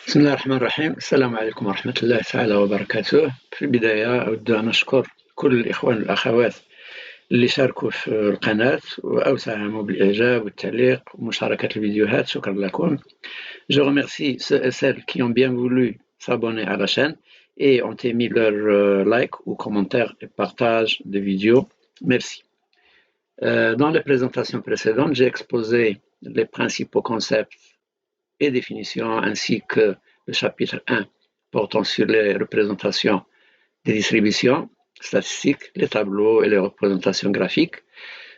بسم الله الرحمن الرحيم. السلام عليكم ورحمة الله تعالى وبركاته. في البداية أود أن أشكر كل الإخوان والأخوات اللي شاركوا في القناة أو ساهموا بالإعجاب والتعليق ومشاركة الفيديوهات. شكرا لكم. Je remercie ceux et celles qui ont bien voulu s'abonner à la chaîne et ont émis leur like ou commentaire et partage des vidéos. Merci. Dans les présentations précédentes, j'ai exposé les principaux concepts et définitions, ainsi que le chapitre 1 portant sur les représentations des distributions statistiques, les tableaux et les représentations graphiques.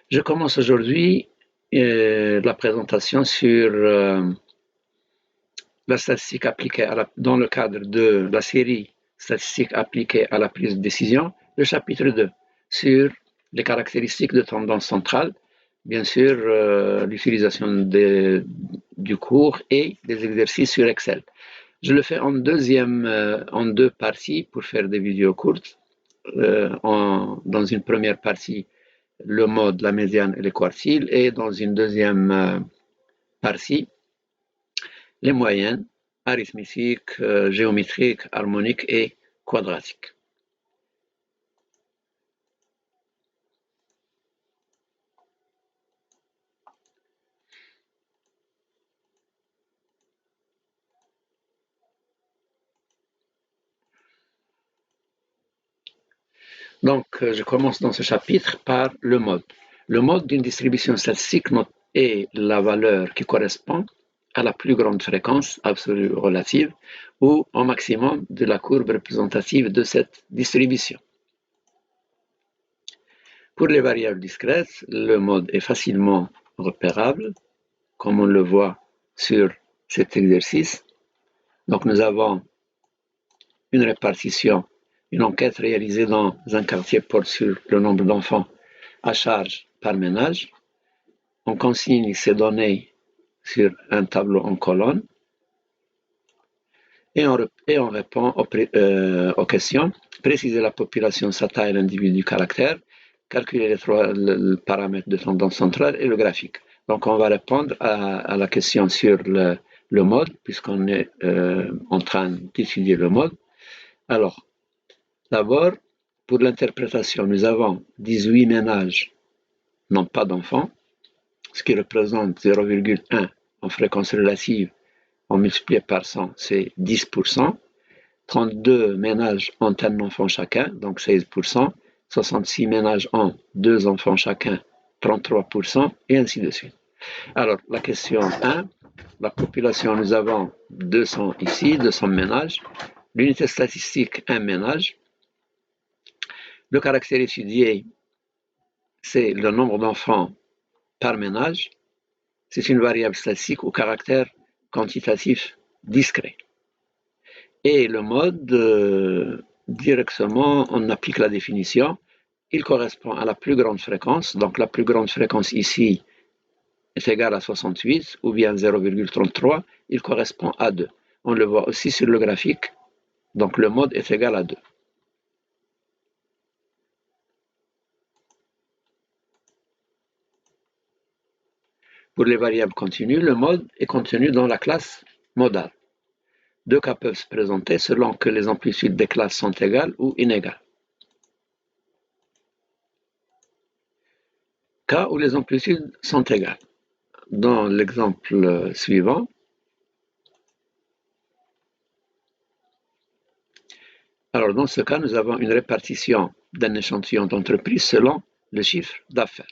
Je commence aujourd'hui la présentation sur la statistique appliquée dans le cadre de la série statistique appliquée à la prise de décision, le chapitre 2 sur les caractéristiques de tendance centrale, bien sûr l'utilisation du cours et des exercices sur Excel. Je le fais en deux parties pour faire des vidéos courtes. Dans une première partie, le mode, la médiane et les quartiles, et dans une deuxième partie, les moyennes, arithmétiques, géométriques, harmoniques et quadratiques. Donc, je commence dans ce chapitre par le mode. Le mode d'une distribution statistique est la valeur qui correspond à la plus grande fréquence absolue relative ou au maximum de la courbe représentative de cette distribution. Pour les variables discrètes, le mode est facilement repérable, comme on le voit sur cet exercice. Donc, nous avons une répartition. Une enquête réalisée dans un quartier porte sur le nombre d'enfants à charge par ménage. On consigne ces données sur un tableau en colonne et on répond aux questions. Préciser la population, sa taille, l'individu, caractère, calculer le paramètre de tendance centrale et le graphique. Donc on va répondre à la question sur le mode, puisqu'on est en train d'étudier le mode. Alors, d'abord, pour l'interprétation, nous avons 18 ménages n'ont pas d'enfants, ce qui représente 0,1 en fréquence relative, en multiplié par 100, c'est 10%. 32 ménages ont un enfant chacun, donc 16%. 66 ménages ont 2 enfants chacun, 33%, et ainsi de suite. Alors, la question 1, la population, nous avons 200 ici, 200 ménages. L'unité statistique, un ménage. Le caractère étudié, c'est le nombre d'enfants par ménage. C'est une variable statistique au caractère quantitatif discret. Et le mode, directement, on applique la définition. Il correspond à la plus grande fréquence. Donc la plus grande fréquence ici est égale à 68 ou bien 0,33. Il correspond à 2. On le voit aussi sur le graphique. Donc le mode est égal à 2. Pour les variables continues, le mode est contenu dans la classe modale. Deux cas peuvent se présenter selon que les amplitudes des classes sont égales ou inégales. Cas où les amplitudes sont égales. Dans l'exemple suivant, alors dans ce cas, nous avons une répartition d'un échantillon d'entreprise selon le chiffre d'affaires.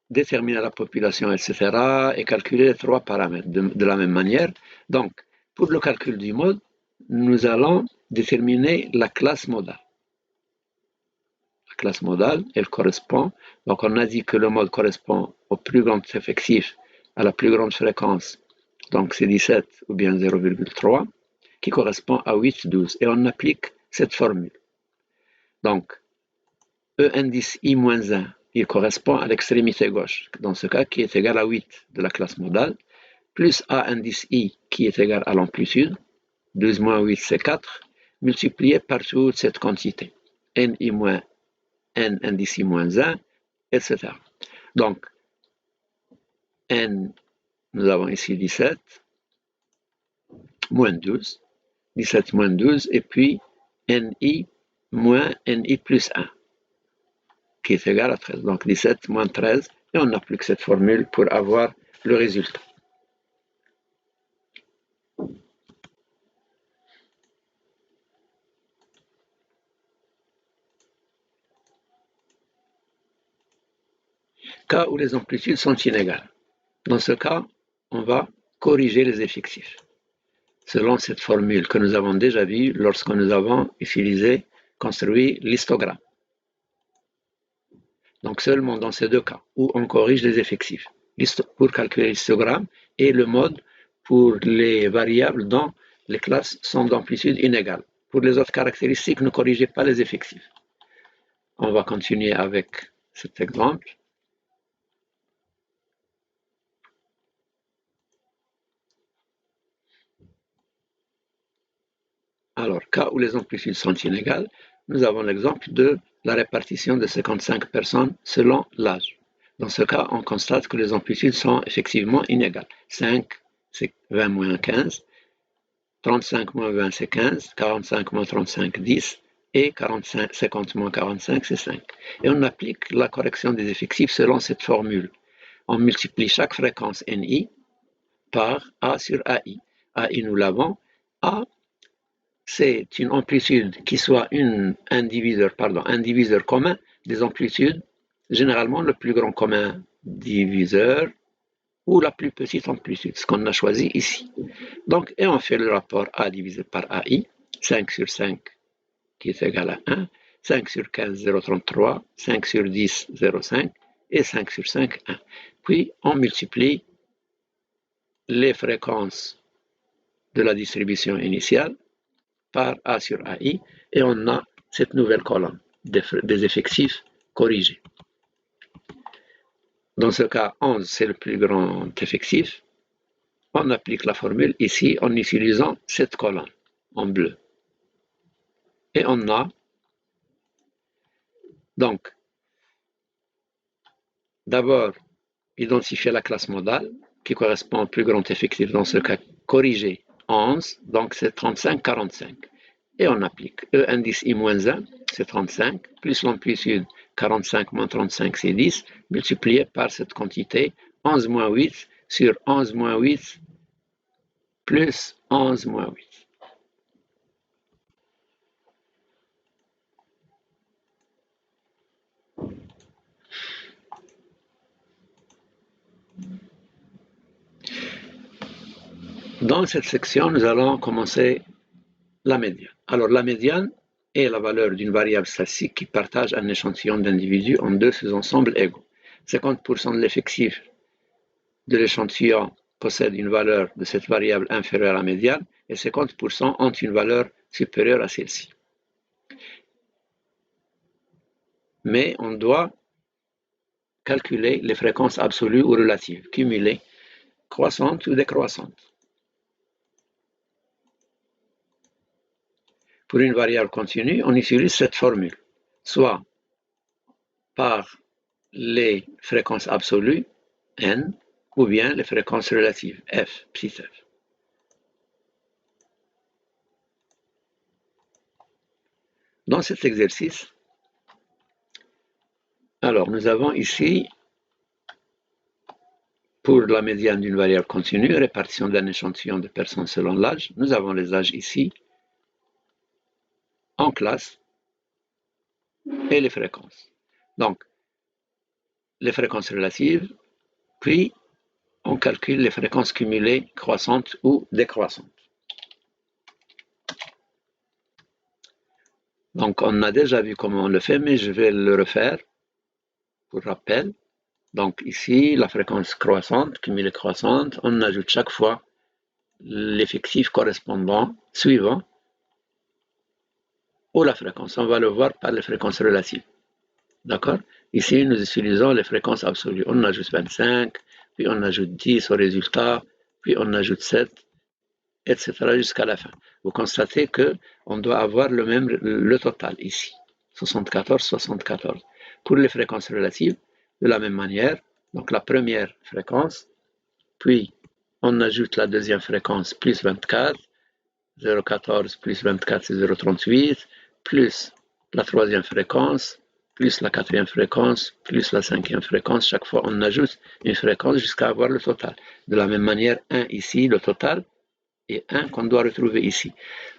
Déterminer la population, etc. et calculer les trois paramètres de la même manière. Donc, pour le calcul du mode, nous allons déterminer la classe modale. La classe modale, elle correspond, donc on a dit que le mode correspond au plus grand effectif, à la plus grande fréquence, donc c'est 17 ou bien 0,3, qui correspond à 8, 12, et on applique cette formule. Donc, E indice I-1, il correspond à l'extrémité gauche, dans ce cas qui est égal à 8 de la classe modale, plus A indice I qui est égal à l'amplitude, 12 moins 8 c'est 4, multiplié par toute cette quantité, NI moins N indice I moins 1, etc. Donc, N, nous avons ici 17, moins 12, 17 moins 12, et puis NI moins NI plus 1, qui est égal à 13. Donc 17 moins 13, et on n'a plus que cette formule pour avoir le résultat. Cas où les amplitudes sont inégales. Dans ce cas, on va corriger les effectifs selon cette formule que nous avons déjà vue lorsque nous avons construit l'histogramme. Donc seulement dans ces deux cas où on corrige les effectifs pour calculer l'histogramme et le mode pour les variables dont les classes sont d'amplitude inégale. Pour les autres caractéristiques, ne corrigez pas les effectifs. On va continuer avec cet exemple. Alors, cas où les amplitudes sont inégales, nous avons l'exemple de la répartition de 55 personnes selon l'âge. Dans ce cas, on constate que les amplitudes sont effectivement inégales. 5, c'est 20 moins 15, 35 moins 20, c'est 15, 45 moins 35, 10, et 50 moins 45, c'est 5. Et on applique la correction des effectifs selon cette formule. On multiplie chaque fréquence NI par A sur AI. AI, nous l'avons. A, c'est une amplitude qui soit un diviseur commun des amplitudes, généralement le plus grand commun diviseur ou la plus petite amplitude, ce qu'on a choisi ici. Donc, et on fait le rapport A divisé par AI, 5 sur 5 qui est égal à 1, 5 sur 15, 0,33, 5 sur 10, 0,5 et 5 sur 5, 1. Puis, on multiplie les fréquences de la distribution initiale par A sur AI, et on a cette nouvelle colonne des effectifs corrigés. Dans ce cas, 11, c'est le plus grand effectif. On applique la formule ici en utilisant cette colonne en bleu. Et on a donc d'abord identifier la classe modale qui correspond au plus grand effectif, dans ce cas corrigé 11, donc c'est 35, 45. Et on applique E indice I-1, c'est 35, plus l'amplitude 45 moins 35, c'est 10, multiplié par cette quantité 11 moins 8 sur 11 moins 8 plus 11 moins 8. Dans cette section, nous allons commencer la médiane. Alors la médiane est la valeur d'une variable statistique qui partage un échantillon d'individus en deux sous-ensembles égaux. 50% de l'effectif de l'échantillon possède une valeur de cette variable inférieure à la médiane et 50% ont une valeur supérieure à celle-ci. Mais on doit calculer les fréquences absolues ou relatives, cumulées, croissantes ou décroissantes. Pour une variable continue, on utilise cette formule, soit par les fréquences absolues, n, ou bien les fréquences relatives, f, petit f. Dans cet exercice, alors nous avons ici, pour la médiane d'une variable continue, répartition d'un échantillon de personnes selon l'âge, nous avons les âges ici, en classe, et les fréquences. Donc, les fréquences relatives, puis on calcule les fréquences cumulées croissantes ou décroissantes. Donc, on a déjà vu comment on le fait, mais je vais le refaire pour rappel. Donc, ici, la fréquence croissante, cumulée croissante, on ajoute chaque fois l'effectif correspondant, suivant, ou la fréquence. On va le voir par les fréquences relatives. D'accord? Ici, nous utilisons les fréquences absolues. On ajoute 25, puis on ajoute 10 au résultat, puis on ajoute 7, etc. jusqu'à la fin. Vous constatez qu'on doit avoir le total ici. 74, 74. Pour les fréquences relatives, de la même manière, donc la première fréquence, puis on ajoute la deuxième fréquence plus 24, 0,14 plus 24 c'est 0,38, plus la troisième fréquence, plus la quatrième fréquence, plus la cinquième fréquence. Chaque fois on ajoute une fréquence jusqu'à avoir le total. De la même manière, 1 ici, le total, et 1 qu'on doit retrouver ici.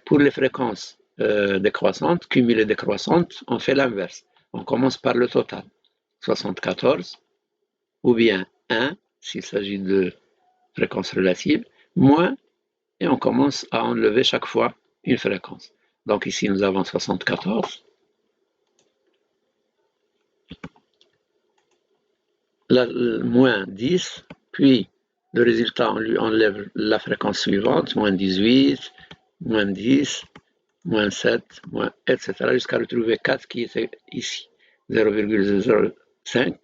Pour les fréquences décroissantes, cumulées décroissantes, on fait l'inverse. On commence par le total, 74, ou bien 1, s'il s'agit de fréquence relative, moins, et on commence à enlever chaque fois une fréquence. Donc ici, nous avons 74. Moins 10, puis le résultat, on lui enlève la fréquence suivante, moins 18, moins 10, moins 7, moins, etc. jusqu'à retrouver 4 qui était ici, 0,05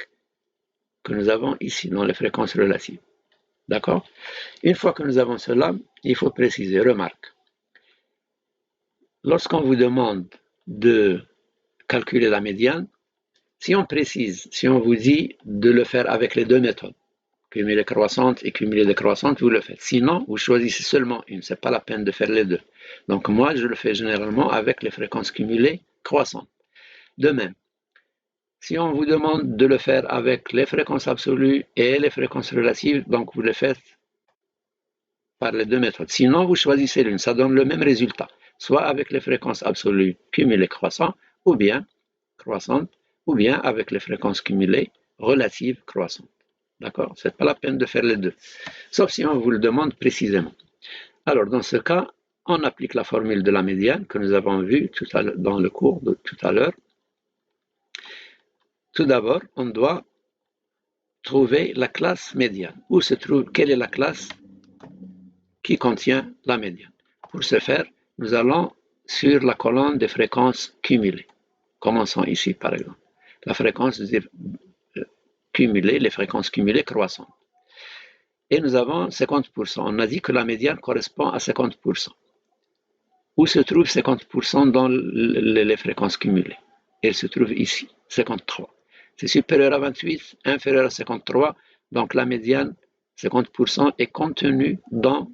que nous avons ici dans les fréquences relatives. D'accord? Une fois que nous avons cela, il faut préciser, remarque, lorsqu'on vous demande de calculer la médiane, si on précise, si on vous dit de le faire avec les deux méthodes, cumulée croissante et cumulée décroissante, vous le faites. Sinon, vous choisissez seulement une, ce n'est pas la peine de faire les deux. Donc moi, je le fais généralement avec les fréquences cumulées croissantes. De même, si on vous demande de le faire avec les fréquences absolues et les fréquences relatives, donc vous le faites par les deux méthodes. Sinon, vous choisissez l'une, ça donne le même résultat, soit avec les fréquences absolues cumulées croissantes, ou bien croissantes, ou bien avec les fréquences cumulées relatives croissantes. D'accord? Ce n'est pas la peine de faire les deux, sauf si on vous le demande précisément. Alors, dans ce cas, on applique la formule de la médiane que nous avons vue dans le cours de tout à l'heure. Tout d'abord, on doit trouver la classe médiane. Où se trouve, quelle est la classe qui contient la médiane? Pour ce faire, nous allons sur la colonne des fréquences cumulées. Commençons ici, par exemple. La fréquence cumulée, les fréquences cumulées croissantes. Et nous avons 50%. On a dit que la médiane correspond à 50%. Où se trouve 50% dans les fréquences cumulées? Elle se trouve ici, 53. C'est supérieur à 28, inférieur à 53, donc la médiane, 50%, est contenue dans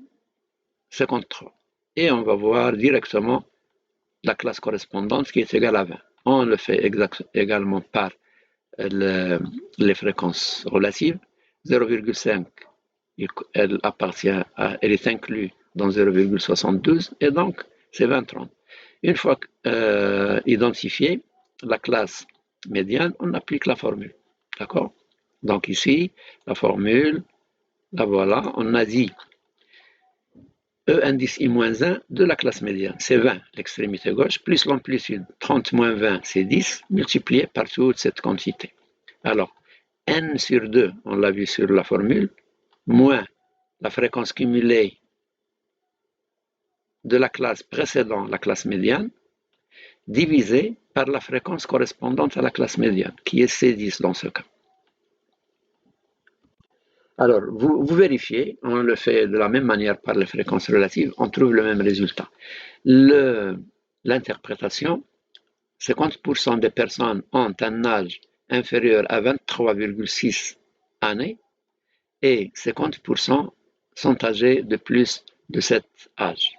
53. Et on va voir directement la classe correspondante qui est égale à 20. On le fait également par les fréquences relatives. 0,5, elle est inclue dans 0,72 et donc c'est 20,30. Une fois identifiée la classe médiane, on applique la formule. D'accord? Donc ici, la formule, la voilà, on a dit E indice I-1 de la classe médiane, c'est 20, l'extrémité gauche, plus l'amplitude, 30 moins 20, c'est 10, multiplié par toute cette quantité. Alors, n sur 2, on l'a vu sur la formule, moins la fréquence cumulée de la classe précédant la classe médiane, divisé par la fréquence correspondante à la classe médiane, qui est C10 dans ce cas. Alors, vous vérifiez, on le fait de la même manière par les fréquences relatives, on trouve le même résultat. L'interprétation, 50% des personnes ont un âge inférieur à 23,6 années et 50% sont âgés de plus de cet âge.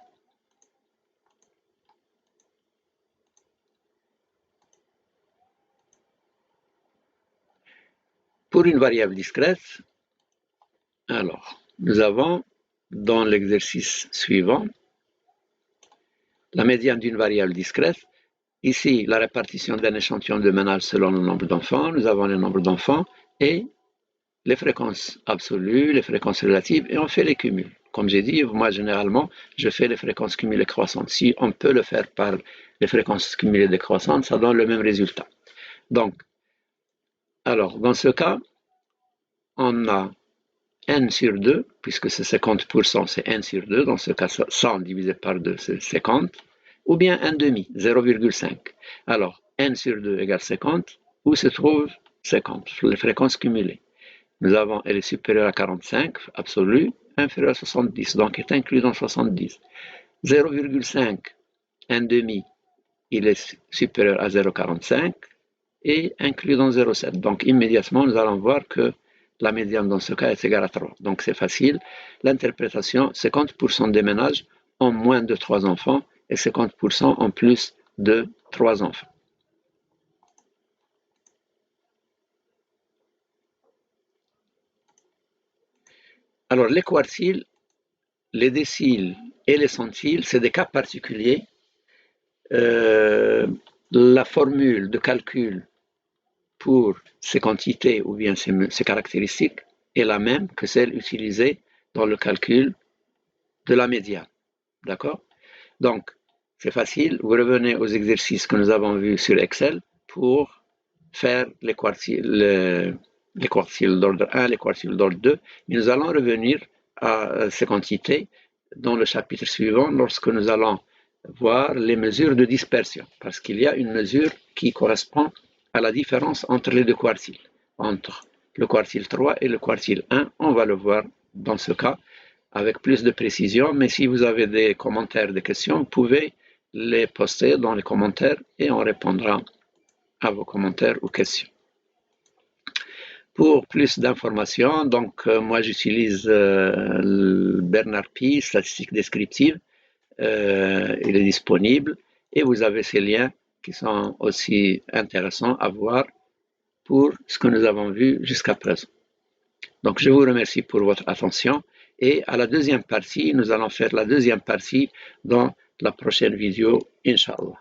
Pour une variable discrète, alors, nous avons dans l'exercice suivant la médiane d'une variable discrète. Ici, la répartition d'un échantillon de ménage selon le nombre d'enfants. Nous avons le nombre d'enfants et les fréquences absolues, les fréquences relatives, et on fait les cumuls. Comme j'ai dit, moi, généralement, je fais les fréquences cumulées croissantes. Si on peut le faire par les fréquences cumulées décroissantes, ça donne le même résultat. Donc, alors, dans ce cas, on a n sur 2, puisque c'est 50%, c'est n sur 2, dans ce cas, 100 divisé par 2, c'est 50, ou bien 1,5, 0,5. Alors, n sur 2 égale 50, où se trouve 50, les fréquences cumulées. Nous avons, elle est supérieure à 45, absolue, inférieure à 70, donc est inclus dans 70. 0,5, 1,5, il est supérieur à 0,45 et inclus dans 0,7. Donc immédiatement, nous allons voir que La médiane dans ce cas est égale à 3. Donc c'est facile. L'interprétation, 50% des ménages ont moins de 3 enfants et 50% ont plus de 3 enfants. Alors les quartiles, les déciles et les centiles, c'est des cas particuliers. La formule de calcul pour ces quantités ou bien ces caractéristiques est la même que celle utilisée dans le calcul de la médiane. D'accord? Donc, c'est facile. Vous revenez aux exercices que nous avons vus sur Excel pour faire les quartiles d'ordre 1, les quartiles d'ordre 2. Mais nous allons revenir à ces quantités dans le chapitre suivant lorsque nous allons voir les mesures de dispersion. Parce qu'il y a une mesure qui correspond à la différence entre les deux quartiles, entre le quartile 3 et le quartile 1. On va le voir dans ce cas avec plus de précision, mais si vous avez des commentaires, des questions, vous pouvez les poster dans les commentaires et on répondra à vos commentaires ou questions. Pour plus d'informations, donc moi j'utilise Bernard Pi, statistique descriptive, il est disponible et vous avez ces liens qui sont aussi intéressants à voir pour ce que nous avons vu jusqu'à présent. Donc je vous remercie pour votre attention et à la deuxième partie, nous allons faire la deuxième partie dans la prochaine vidéo, Inch'Allah.